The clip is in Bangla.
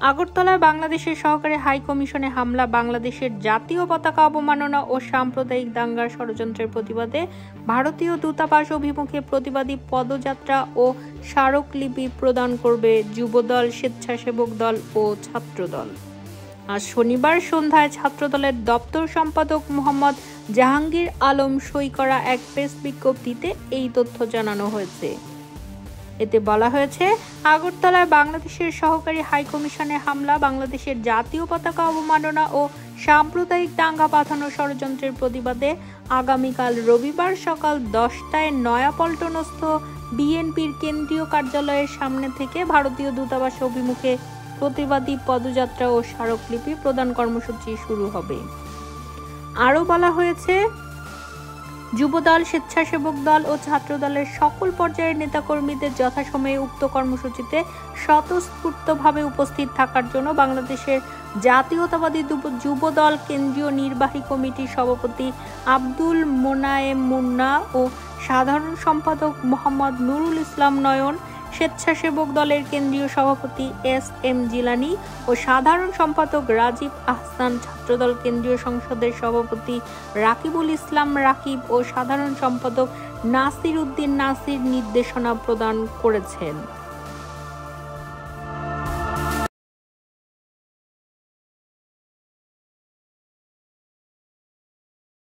আগরতলায় বাংলাদেশের সহকারী হাই কমিশনে হামলা, বাংলাদেশের জাতীয় পতাকা অবমাননা ও সাম্প্রদায়িক দাঙ্গার ষড়যন্ত্রের প্রতিবাদে ভারতীয় দূতাবাস অভিমুখে প্রতিবাদী পদযাত্রা ও স্মারকলিপি প্রদান করবে যুবদল, স্বেচ্ছাসেবক দল ও ছাত্রদল। আজ শনিবার সন্ধ্যায় ছাত্রদলের দপ্তর সম্পাদক মোহাম্মদ জাহাঙ্গীর আলম সই করা এক প্রেস বিজ্ঞপ্তিতে এই তথ্য জানানো হয়েছে। এতে বলা হয়েছে, আগরতলায় বাংলাদেশের সহকারী হাই কমিশনে হামলা, বাংলাদেশের জাতীয় পতাকা অবমাননা ও সাম্প্রদায়িক দাঙ্গা পাঠানোর ষড়যন্ত্রের প্রতিবাদে আগামীকাল রবিবার সকাল 10টায় নয়াপল্টনস্থ বিএনপির কেন্দ্রীয় কার্যালয়ের সামনে থেকে ভারতীয় দূতাবাস অভিমুখে প্রতিবাদী পদযাত্রা ও স্মারকলিপি প্রদান কর্মসূচি শুরু হবে। আরও বলা হয়েছে, যুবদল, স্বেচ্ছাসেবক দল ও ছাত্রদলের সকল পর্যায়ের নেতাকর্মীদের যথাসময়ে উক্ত কর্মসূচিতে স্বতঃস্ফূর্তভাবে উপস্থিত থাকার জন্য বাংলাদেশের জাতীয়তাবাদী যুবদল কেন্দ্রীয় নির্বাহী কমিটির সভাপতি আব্দুল মোনায়েম মুন্না ও সাধারণ সম্পাদক মোহাম্মদ নুরুল ইসলাম নয়ন, স্বেচ্ছাসেবক দলের কেন্দ্রীয় সভাপতি এস.এম. জিলানী ও সাধারণ সম্পাদক রাজীব আহসান, ছাত্রদল কেন্দ্রীয় সংসদের সভাপতি রাকিবুল ইসলাম রাকিব ও সাধারণ সম্পাদক নাসির উদ্দিন নাসির নির্দেশনা প্রদান করেছেন।